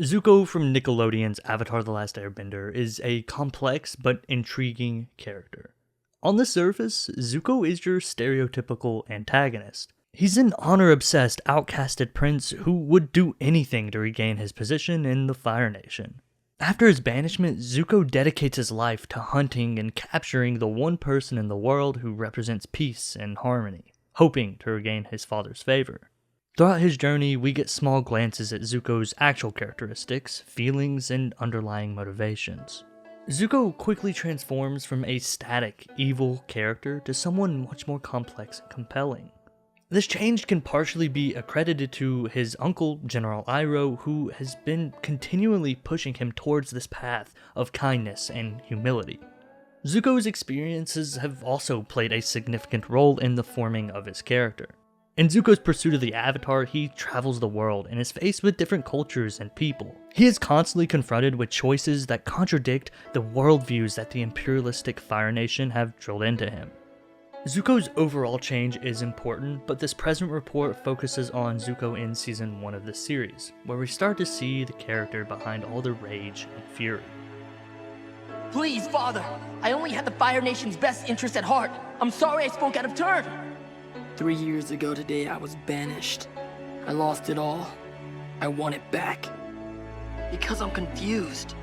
Zuko from Nickelodeon's Avatar: The Last Airbender is a complex but intriguing character. On the surface, Zuko is your stereotypical antagonist. He's an honor-obsessed, outcasted prince who would do anything to regain his position in the Fire Nation. After his banishment, Zuko dedicates his life to hunting and capturing the one person in the world who represents peace and harmony, hoping to regain his father's favor. Throughout his journey, we get small glances at Zuko's actual characteristics, feelings, and underlying motivations. Zuko quickly transforms from a static, evil character to someone much more complex and compelling. This change can partially be accredited to his uncle, General Iroh, who has been continually pushing him towards this path of kindness and humility. Zuko's experiences have also played a significant role in the forming of his character. In Zuko's pursuit of the Avatar, he travels the world and is faced with different cultures and people. He is constantly confronted with choices that contradict the worldviews that the imperialistic Fire Nation have drilled into him. Zuko's overall change is important, but this present report focuses on Zuko in Season 1 of the series, where we start to see the character behind all the rage and fury. Please, Father, I only had the Fire Nation's best interest at heart. I'm sorry I spoke out of turn. 3 years ago today, I was banished. I lost it all. I want it back. Because I'm confused.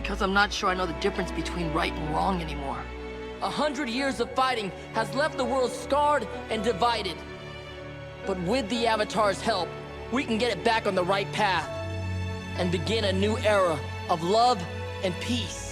Because I'm not sure I know the difference between right and wrong anymore. 100 years of fighting has left the world scarred and divided. But with the Avatar's help, we can get it back on the right path and begin a new era of love and peace.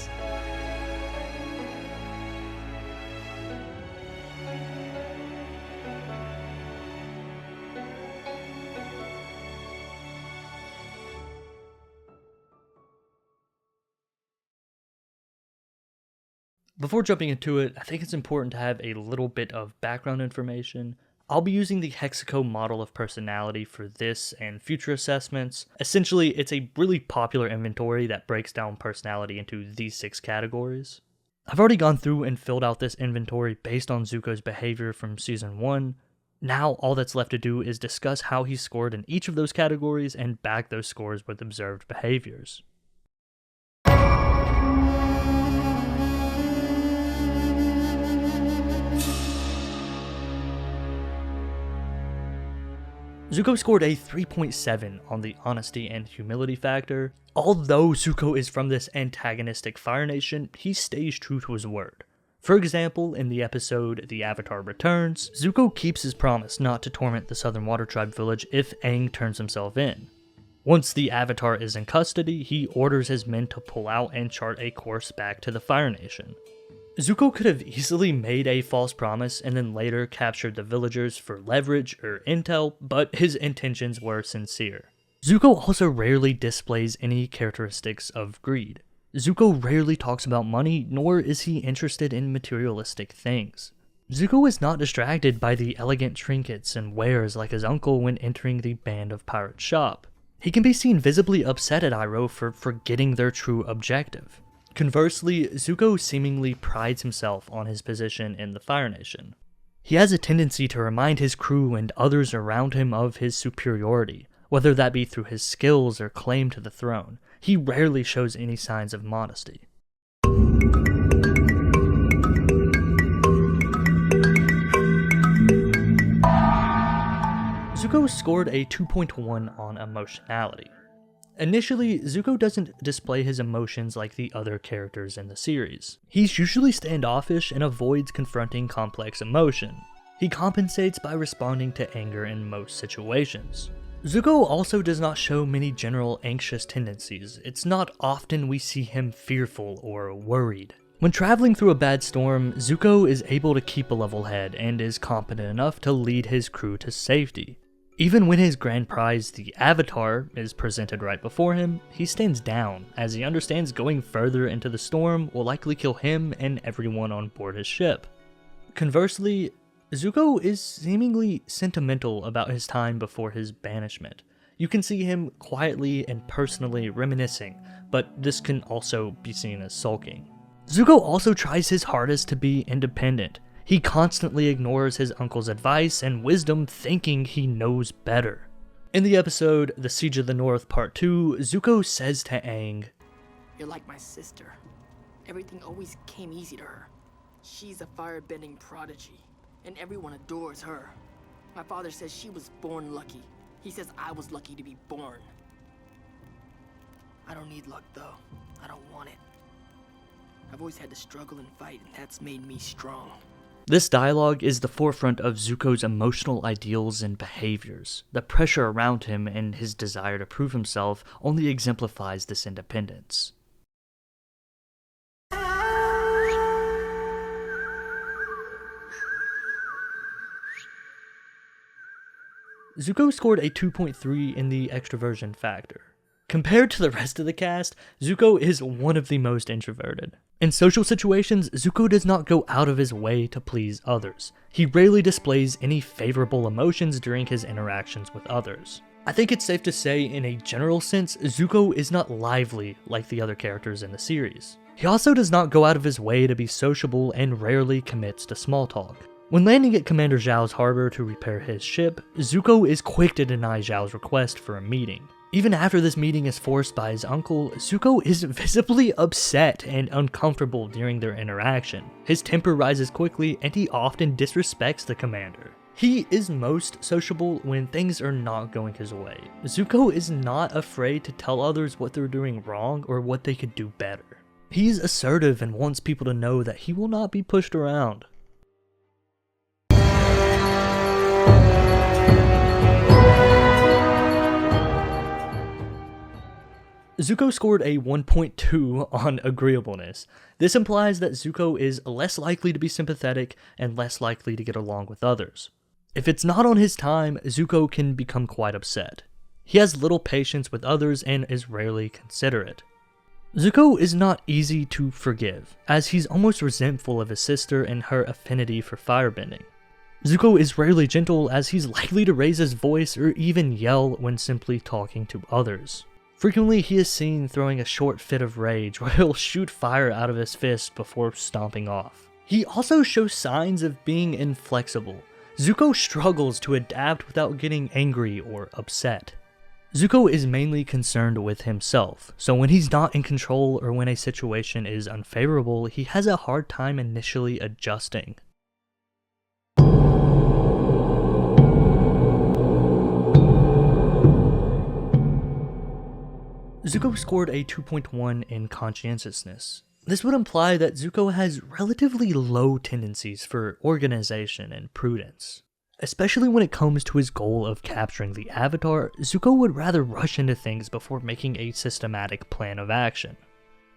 Before jumping into it, I think it's important to have a little bit of background information. I'll be using the Hexaco model of personality for this and future assessments. Essentially, it's a really popular inventory that breaks down personality into these 6 categories. I've already gone through and filled out this inventory based on Zuko's behavior from Season 1. Now, all that's left to do is discuss how he scored in each of those categories and back those scores with observed behaviors. Zuko scored a 3.7 on the honesty and humility factor. Although Zuko is from this antagonistic Fire Nation, he stays true to his word. For example, in the episode The Avatar Returns, Zuko keeps his promise not to torment the Southern Water Tribe village if Aang turns himself in. Once the Avatar is in custody, he orders his men to pull out and chart a course back to the Fire Nation. Zuko could have easily made a false promise and then later captured the villagers for leverage or intel, but his intentions were sincere. Zuko also rarely displays any characteristics of greed. Zuko rarely talks about money, nor is he interested in materialistic things. Zuko is not distracted by the elegant trinkets and wares like his uncle when entering the Band of Pirates shop. He can be seen visibly upset at Iroh for forgetting their true objective. Conversely, Zuko seemingly prides himself on his position in the Fire Nation. He has a tendency to remind his crew and others around him of his superiority, whether that be through his skills or claim to the throne. He rarely shows any signs of modesty. Zuko scored a 2.1 on emotionality. Initially, Zuko doesn't display his emotions like the other characters in the series. He's usually standoffish and avoids confronting complex emotion. He compensates by responding to anger in most situations. Zuko also does not show many general anxious tendencies. It's not often we see him fearful or worried. When traveling through a bad storm, Zuko is able to keep a level head and is competent enough to lead his crew to safety. Even when his grand prize, the Avatar, is presented right before him, he stands down, as he understands going further into the storm will likely kill him and everyone on board his ship. Conversely, Zuko is seemingly sentimental about his time before his banishment. You can see him quietly and personally reminiscing, but this can also be seen as sulking. Zuko also tries his hardest to be independent. He constantly ignores his uncle's advice and wisdom, thinking he knows better. In the episode The Siege of the North Part 2, Zuko says to Aang, "You're like my sister. Everything always came easy to her. She's a fire-bending prodigy, and everyone adores her. My father says she was born lucky. He says I was lucky to be born. I don't need luck, though. I don't want it. I've always had to struggle and fight, and that's made me strong." This dialogue is the forefront of Zuko's emotional ideals and behaviors. The pressure around him and his desire to prove himself only exemplifies this independence. Zuko scored a 2.3 in the extraversion factor. Compared to the rest of the cast, Zuko is one of the most introverted. In social situations, Zuko does not go out of his way to please others. He rarely displays any favorable emotions during his interactions with others. I think it's safe to say, in a general sense, Zuko is not lively like the other characters in the series. He also does not go out of his way to be sociable and rarely commits to small talk. When landing at Commander Zhao's harbor to repair his ship, Zuko is quick to deny Zhao's request for a meeting. Even after this meeting is forced by his uncle, Zuko is visibly upset and uncomfortable during their interaction. His temper rises quickly, and he often disrespects the commander. He is most sociable when things are not going his way. Zuko is not afraid to tell others what they're doing wrong or what they could do better. He's assertive and wants people to know that he will not be pushed around. Zuko scored a 1.2 on Agreeableness. This implies that Zuko is less likely to be sympathetic and less likely to get along with others. If it's not on his time, Zuko can become quite upset. He has little patience with others and is rarely considerate. Zuko is not easy to forgive, as he's almost resentful of his sister and her affinity for firebending. Zuko is rarely gentle, as he's likely to raise his voice or even yell when simply talking to others. Frequently, he is seen throwing a short fit of rage where he'll shoot fire out of his fist before stomping off. He also shows signs of being inflexible. Zuko struggles to adapt without getting angry or upset. Zuko is mainly concerned with himself, so when he's not in control or when a situation is unfavorable, he has a hard time initially adjusting. Zuko scored a 2.1 in Conscientiousness. This would imply that Zuko has relatively low tendencies for organization and prudence. Especially when it comes to his goal of capturing the Avatar, Zuko would rather rush into things before making a systematic plan of action.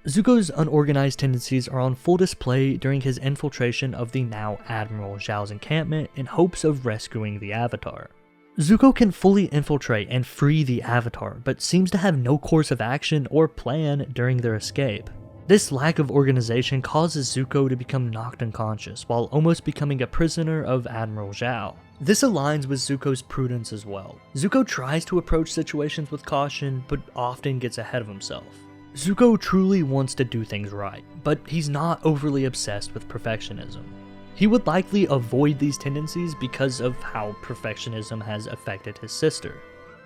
Zuko's unorganized tendencies are on full display during his infiltration of the now Admiral Zhao's encampment in hopes of rescuing the Avatar. Zuko can fully infiltrate and free the Avatar, but seems to have no course of action or plan during their escape. This lack of organization causes Zuko to become knocked unconscious, while almost becoming a prisoner of Admiral Zhao. This aligns with Zuko's prudence as well. Zuko tries to approach situations with caution, but often gets ahead of himself. Zuko truly wants to do things right, but he's not overly obsessed with perfectionism. He would likely avoid these tendencies because of how perfectionism has affected his sister.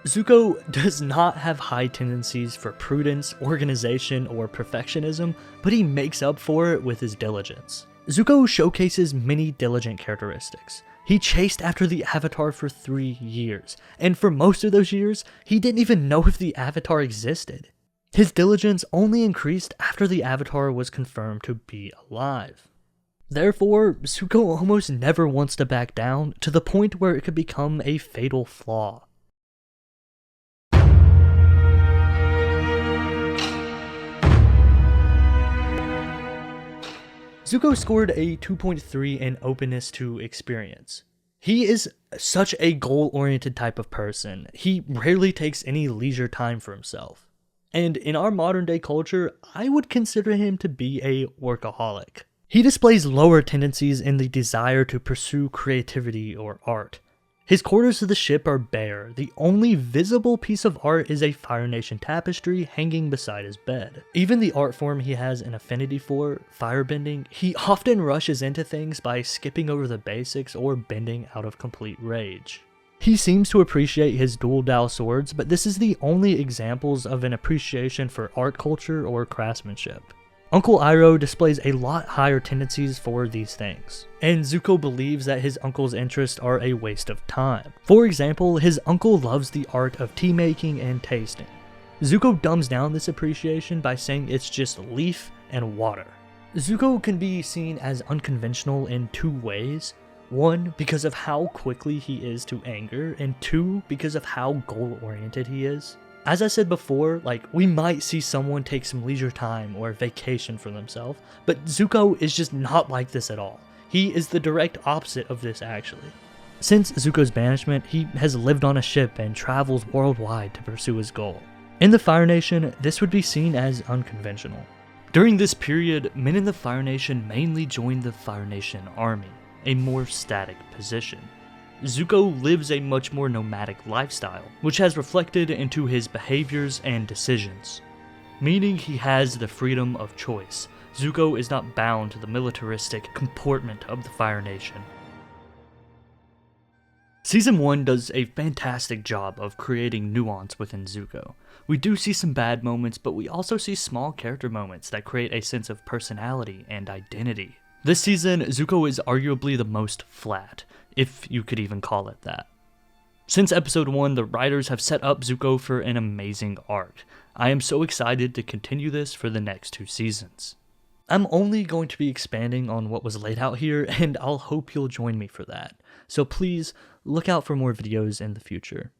Zuko does not have high tendencies for prudence, organization, or perfectionism, but he makes up for it with his diligence. Zuko showcases many diligent characteristics. He chased after the Avatar for 3 years, and for most of those years, he didn't even know if the Avatar existed. His diligence only increased after the Avatar was confirmed to be alive. Therefore, Zuko almost never wants to back down, to the point where it could become a fatal flaw. Zuko scored a 2.3 in Openness to Experience. He is such a goal-oriented type of person. He rarely takes any leisure time for himself. And in our modern day culture, I would consider him to be a workaholic. He displays lower tendencies in the desire to pursue creativity or art. His quarters of the ship are bare. The only visible piece of art is a Fire Nation tapestry hanging beside his bed. Even the art form he has an affinity for, firebending, he often rushes into things by skipping over the basics or bending out of complete rage. He seems to appreciate his dual Dao swords, but this is the only examples of an appreciation for art culture or craftsmanship. Uncle Iroh displays a lot higher tendencies for these things, and Zuko believes that his uncle's interests are a waste of time. For example, his uncle loves the art of tea making and tasting. Zuko dumbs down this appreciation by saying it's just leaf and water. Zuko can be seen as unconventional in two ways. One, because of how quickly he is to anger, and two, because of how goal-oriented he is. As I said before, we might see someone take some leisure time or vacation for themselves, but Zuko is just not like this at all. He is the direct opposite of this actually. Since Zuko's banishment, he has lived on a ship and travels worldwide to pursue his goal. In the Fire Nation, this would be seen as unconventional. During this period, men in the Fire Nation mainly joined the Fire Nation army, a more static position. Zuko lives a much more nomadic lifestyle, which has reflected into his behaviors and decisions. Meaning he has the freedom of choice. Zuko is not bound to the militaristic comportment of the Fire Nation. Season 1 does a fantastic job of creating nuance within Zuko. We do see some bad moments, but we also see small character moments that create a sense of personality and identity. This season, Zuko is arguably the most flat, if you could even call it that. Since episode 1, the writers have set up Zuko for an amazing arc. I am so excited to continue this for the next 2 seasons. I'm only going to be expanding on what was laid out here, and I'll hope you'll join me for that. So please, look out for more videos in the future.